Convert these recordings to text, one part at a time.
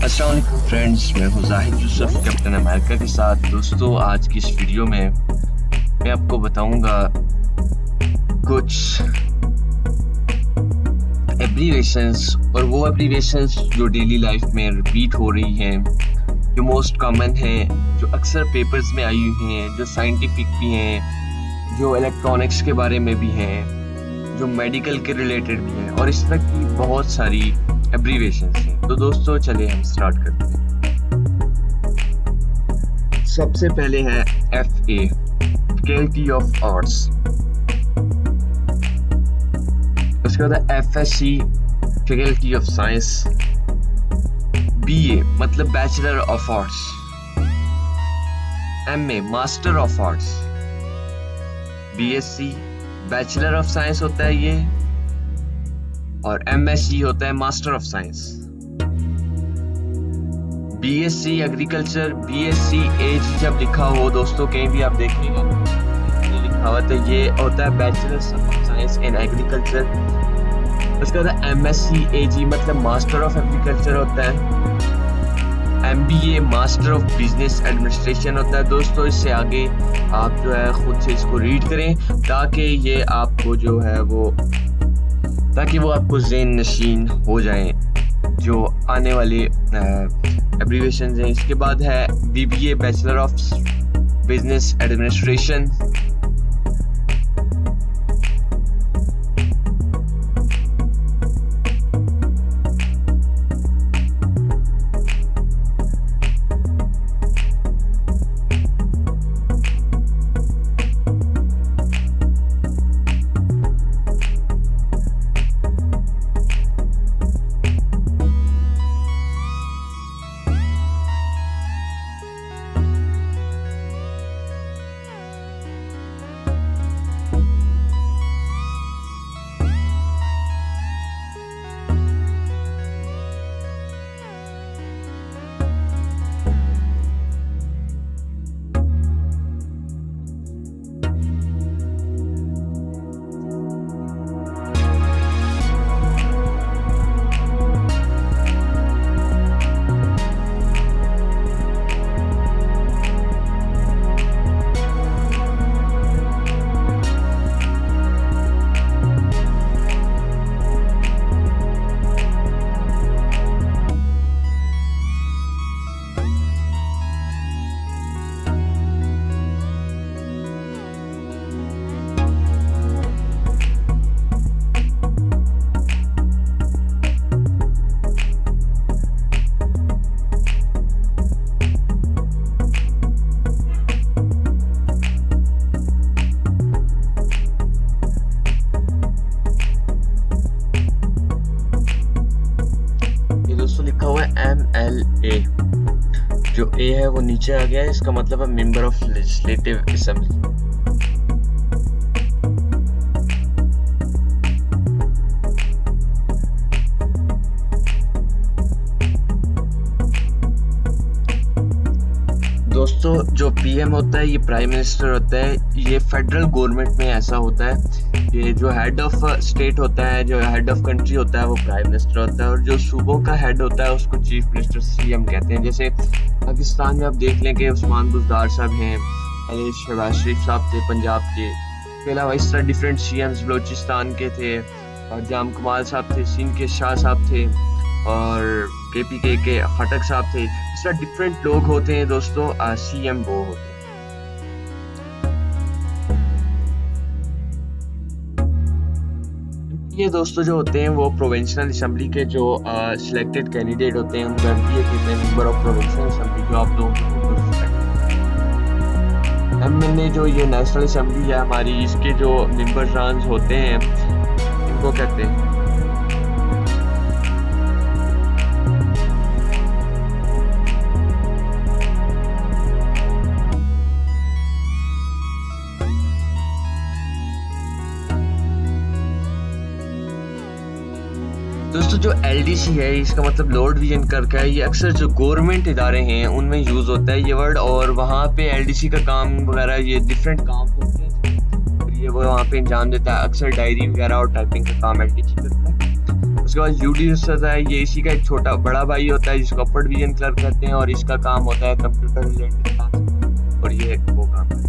अस्सलाम वालेकुम फ्रेंड्स, मैं हूँ जाहिद यूसुफ कैप्टन अमेरिका के साथ। दोस्तों, आज की इस वीडियो में मैं आपको बताऊंगा कुछ एब्रीवेशंस, और वो एब्रीवेशंस जो डेली लाइफ में रिपीट हो रही हैं, जो मोस्ट कॉमन हैं, जो अक्सर पेपर्स में आई हुई हैं, जो साइंटिफिक भी हैं, जो इलेक्ट्रॉनिक्स के बारे में भी हैं, जो मेडिकल के रिलेटेड भी हैं, और इस तरह की बहुत सारी एब्रीवेशंस हैं। तो दोस्तों, चलिए हम स्टार्ट करते हैं। सबसे पहले है FA, फैकल्टी ऑफ आर्ट्स। उसके बाद FSC, faculty of science. BA मतलब bachelor of arts. MA master of arts. BSc bachelor of science होता है ये, और MSc होता है master of science. BSc agriculture, BSc as जब लिखा हो दोस्तों, कहीं भी आप देखिएगा लिखा हुआ, तो ये होता है bachelor of science in agriculture. उसके बाद MSc AG मतलब मास्टर ऑफ एग्रीकल्चर होता है। MBA master of business administration होता है। दोस्तों, इससे आगे आप जो है खुद से इसको रीड करें, ताकि ये आपको जो है वो आपको ज़हन नशीन हो जाएं जो आने वाले एब्रीवेशंस हैं। इसके बाद है BBA bachelor of business administration. लिखा हुआ है MLA, जो A है वो नीचे आ गया है, इसका मतलब है मेंबर ऑफ लेजिस्लेटिव असेंबली। दोस्तों, जो PM होता है ये प्राइम मिनिस्टर होता है। ये फेडरल गवर्नमेंट में ऐसा होता है, ये जो हेड ऑफ स्टेट होता है, जो हेड ऑफ कंट्री होता है, वो प्राइम मिनिस्टर होता है, और जो सूबों का हेड होता है उसको चीफ मिनिस्टर CM कहते हैं। जैसे पाकिस्तान में आप देख लें कि उस्मान बुज़दार साहब हैं, शहबाज शरीफ साहब थे पंजाब के। इसके अलावा इस तरह डिफरेंट CMs बलोचिस्तान के थे, और जाम कमाल साहब थे, सिंध के शाह साहब थे, और KPK के खटक साहब थे। इस तरह डिफरेंट लोग होते हैं दोस्तों, CM वो होते हैं। ये दोस्तों जो होते हैं वो प्रोविंशियल असेंबली के जो सिलेक्टेड कैंडिडेट होते हैं, उनको MPA कहते हैं, मेंबर ऑफ प्रोविंशियल असेंबली, जो आप लोगों को MNA जो ये नेशनल असेंबली है हमारी, इसके जो मेंबर्स होते हैं इनको कहते हैं। दोस्तों, जो LDC है इसका मतलब लॉर्ड विजन करके है। ये अक्सर जो गवर्नमेंट इदारे हैं उनमें यूज होता है ये वर्ड, और वहाँ पे LDC का काम वगैरह ये डिफरेंट काम होते हैं, ये वो वहाँ पे अंजाम देता है। अक्सर डायरी वगैरह और टाइपिंग का काम LDC करता है। उसके बाद यूडीएस होता है, ये इसी का एक छोटा बड़ा भाई होता है जिसको अपर्ड विजन क्लर्क कहते हैं, और इसका काम होता है कंप्यूटर रिलेटेड टास्क, और ये वो काम है।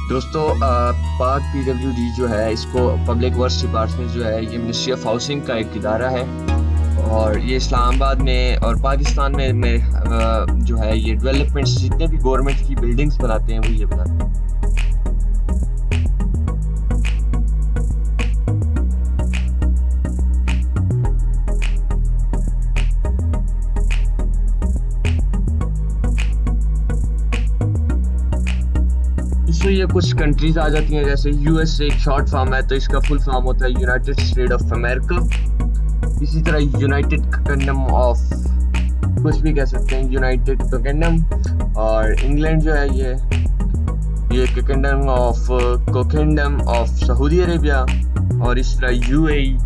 दोस्तों पाक पीडब्ल्यूडी जो है, इसको पब्लिक वर्क्स डिपार्टमेंट जो है, ये मिनिस्ट्री ऑफ हाउसिंग का एक इदारा है, और ये इस्लामाबाद में और पाकिस्तान में जो है ये डेवलपमेंट्स जितने भी गवर्नमेंट की बिल्डिंग्स बनाते हैं वो ये बनाते हैं। तो ये कुछ कंट्रीज आ जाती हैं, जैसे यूएस एक शॉर्ट फॉर्म है, तो इसका फुल फॉर्म होता है यूनाइटेड स्टेट ऑफ अमेरिका। इसी तरह यूनाइटेड किंगडम ऑफ कुछ भी कह सकते हैं, यूनाइटेड किंगडम। और इंग्लैंड जो है ये किंगडम ऑफ सऊदी अरेबिया, और इस तरह यूएई।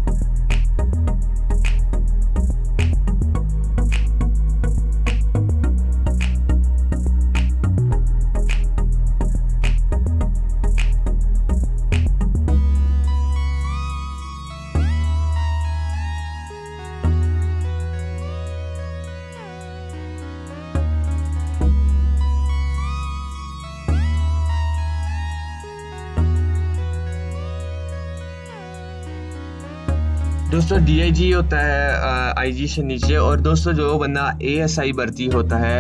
दोस्तों डीआईजी होता है आईजी से नीचे, और दोस्तों जो बंदा एएसआई भर्ती होता है,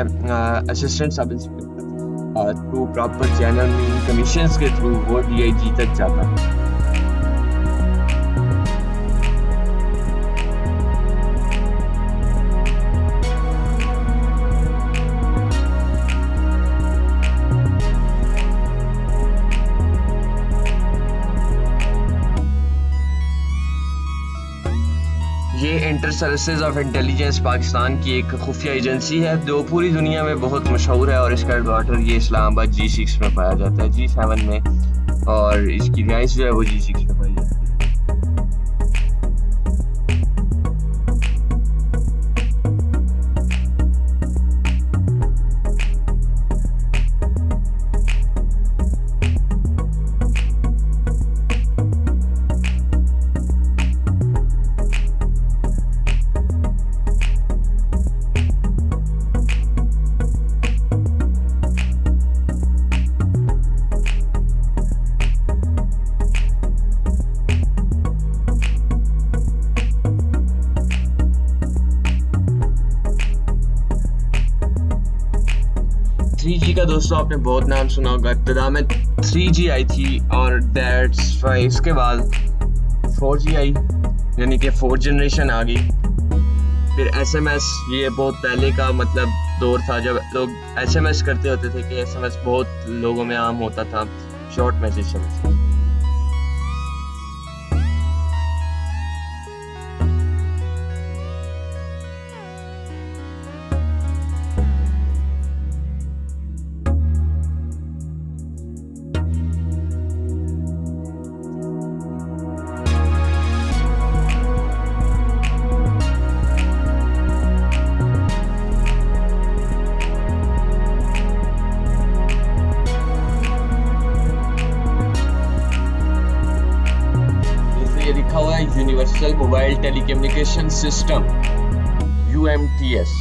assistant sub inspector, through proper channel में कमीशंस के थ्रू वो डीआईजी तक जाता है। ये inter services of intelligence Pakistan की एक खुफिया एजेंसी है जो पूरी दुनिया में बहुत मशहूर है, और इसका हेडक्वार्टर ये इस्लामाबाद G6 में पाया जाता है, G7 में, और इसकी रिहाइश जो है वो G6 में पाई जाती है। का दोस्तों आपने बहुत नाम सुना होगा, इब्तिदा में 3G आई थी, और दैट्स वाई इसके बाद 4G आई, यानी कि 4th जनरेशन आ गई। फिर SMS, ये बहुत पहले का मतलब दौर था जब लोग SMS करते होते थे, कि SMS बहुत लोगों में आम होता था, शॉर्ट मैसेज समझ। Universal mobile telecommunication system UMTS।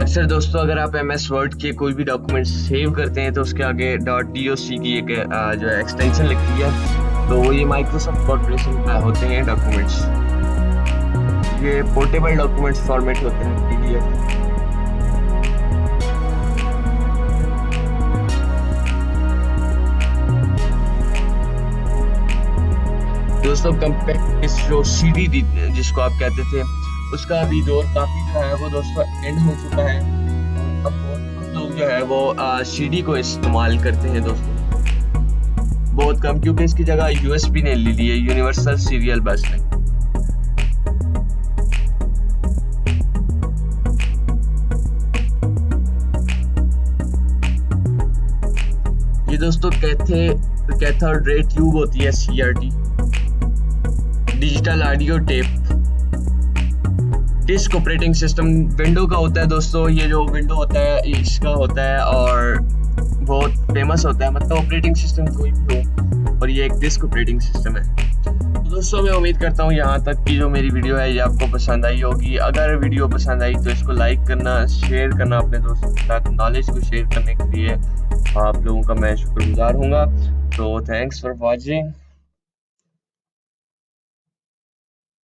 अक्सर दोस्तों अगर आप MS वर्ड के कोई भी डॉक्यूमेंट सेव करते हैं तो उसके आगे .doc की एक जो है एक्सटेंशन लिखती है, तो वो ये माइक्रोसॉफ्ट कॉर्पोरेशन का होते हैं डॉक्यूमेंट्स। ये पोर्टेबल डॉक्यूमेंट्स फॉर्मेट होते हैं PDF। दोस्तों कम्पैक्ट जो CD जिसको आप कहते थे, उसका भी दौर काफी जो है वो दोस्तों एंड हो चुका है। अब बहुत लोग जो है वो CD को इस्तेमाल करते हैं दोस्तों, बहुत कम, क्योंकि इसकी जगह USB ने ले ली है, यूनिवर्सल सीरियल बस ने। ये दोस्तों कैथोड रे ट्यूब होती है, CRT, digital audio tape. Disk operating system window का होता है दोस्तों, ये जो विंडो होता है इसका होता है और बहुत फेमस होता है, मतलब ऑपरेटिंग सिस्टम कोई भी हो, और ये एक डिस्क ऑपरेटिंग सिस्टम है। तो दोस्तों मैं उम्मीद करता हूँ यहाँ तक की जो मेरी वीडियो है ये आपको पसंद आई होगी। अगर वीडियो पसंद आई तो इसको लाइक करना, शेयर करना अपने दोस्तों के साथ। नॉलेज को शेयर करने के लिए आप लोगों का मैं शुक्रगुजार हूँगा। तो थैंक्स फॉर वॉचिंग।